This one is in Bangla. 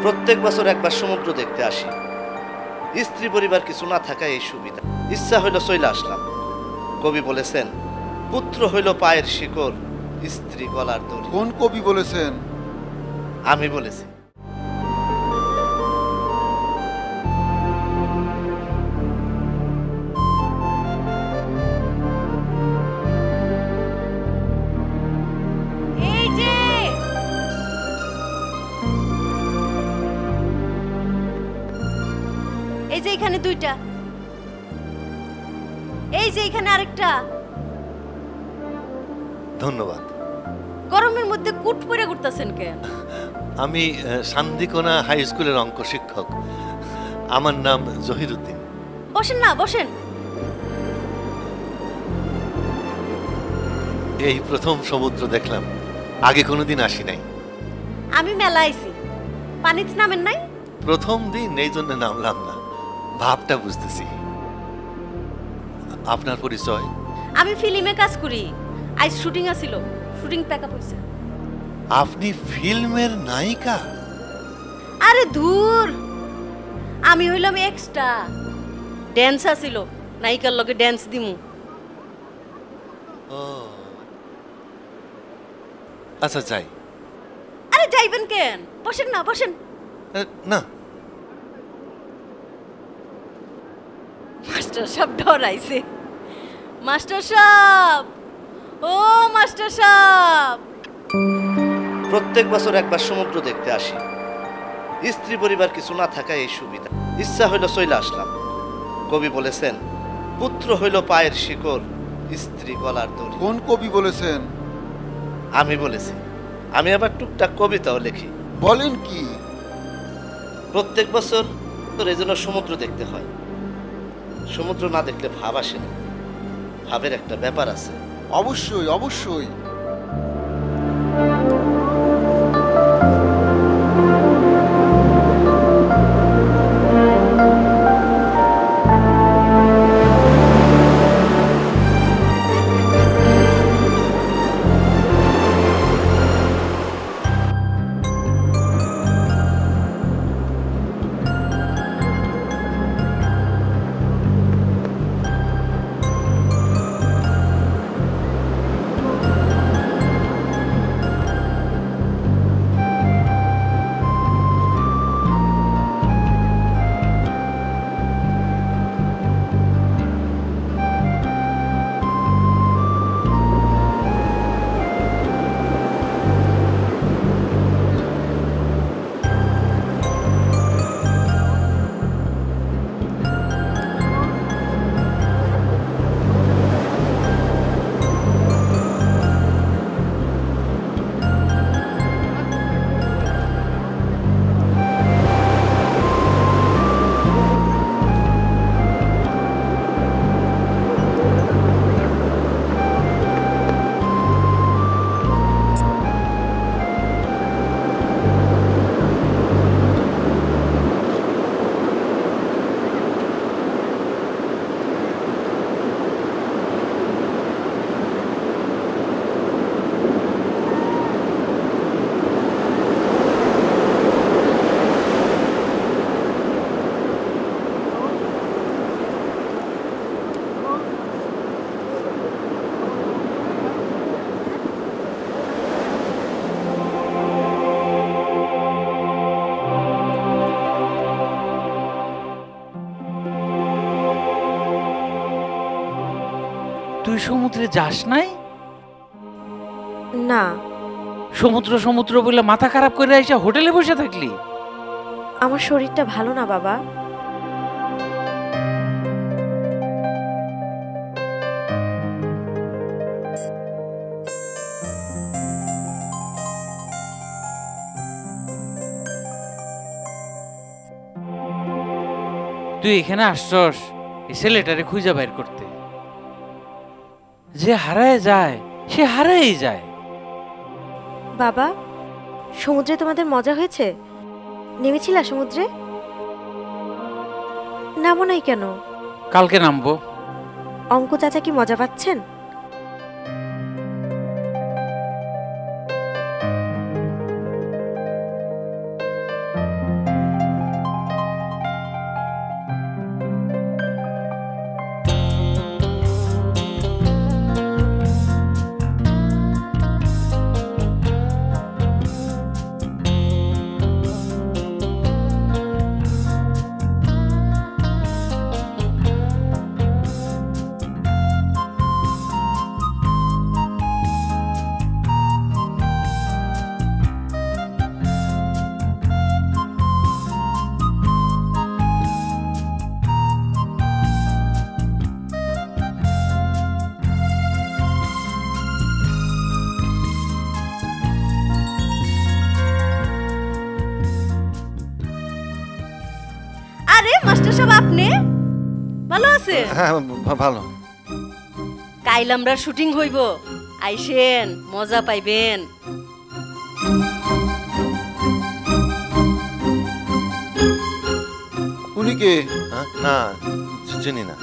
প্রত্যেক বছর একবার সমুদ্র দেখতে আসি। স্ত্রী পরিবার কিছু না থাকায় এই সুবিধা। ইচ্ছা হইল চইলা আসলাম। কবি বলেছেন, পুত্র হইল পায়ের শিকড়, স্ত্রী গলার দড়ি। কোন কবি বলেছেন? আমি বলেছি। এই যে এখানে দুইটা, এই যে এখানে আরেকটা। ধন্যবাদ। গরমের মধ্যে কুট পরে ঘুরতেছেন কেন? আমি শান্তিকোনা হাই স্কুলের অঙ্ক শিক্ষক। আমার নাম জহিরুদ্দিন। বসেন না, বসেন। এই প্রথম সমুদ্র দেখলাম, আগে কোনোদিন আসি নাই। আমি মেলা আইছি, পানিতে নামেন নাই? প্রথম দিন, এই জন্য নামলাম না, ভাবটা বুঝতেছি। আপনার পরিচয়? আমি ফিল্মে কাজ করি, আজ শুটিং আছিল, শুটিং প্যাকআপ হইছে। আপনি ফিল্মের নায়িকা? আরে দূর, আমি হইলাম এক্সট্রা। ড্যান্স আছিল, নায়িকার লগে ড্যান্স দিমু। ও আচ্ছা, যাই। আরে যাইবেন কেন? বসেন না, বসেন। না, মাস্টার সাহেব ডরাইছে। মাস্টার সাহেব, ও মাস্টার সাহেব। প্রত্যেক বছর একবার সমুদ্র দেখতে আসি। স্ত্রী পরিবার কিছু না থাকায় এই সুবিধা। ইচ্ছা হইল চইলা আসলাম। কবি বলেছেন, পুত্র হইল পায়ের শিকড়, স্ত্রী গলার দড়ি। কোন কবি বলেছেন? আমি বলেছি। আমি আবার টুকটাক কবিতাও লিখি। বলেন কি? প্রত্যেক বছর এই জন্য সমুদ্র দেখতে হয়। সমুদ্র না দেখলে ভাব আসে না। ভাবের একটা ব্যাপার আছে। অবশ্যই, অবশ্যই। তুই সমুদ্রে যাস নাই? না। সমুদ্র সমুদ্র বলে মাথা খারাপ করে এসে হোটেলে বসে থাকলি? আমার শরীরটা ভালো না বাবা। তুই এখানে আসছস এই ছেলেটারে খুঁজে বাইর করতে। যে হারায় যায় সে হারাই যায়। বাবা, সমুদ্রে তোমাদের মজা হয়েছে? নেমেছিলা সমুদ্রে? নামো নাই কেন? কালকে নামবো। অঙ্ক চাচা কি মজা পাচ্ছেন? আরে মাস্টার সাহেব আপনি ভালো আছে হ্যাঁ ভালো। কাইল আমরা শুটিং হইব আইসেন মজা পাইবেন উনি কে? না চিনি না।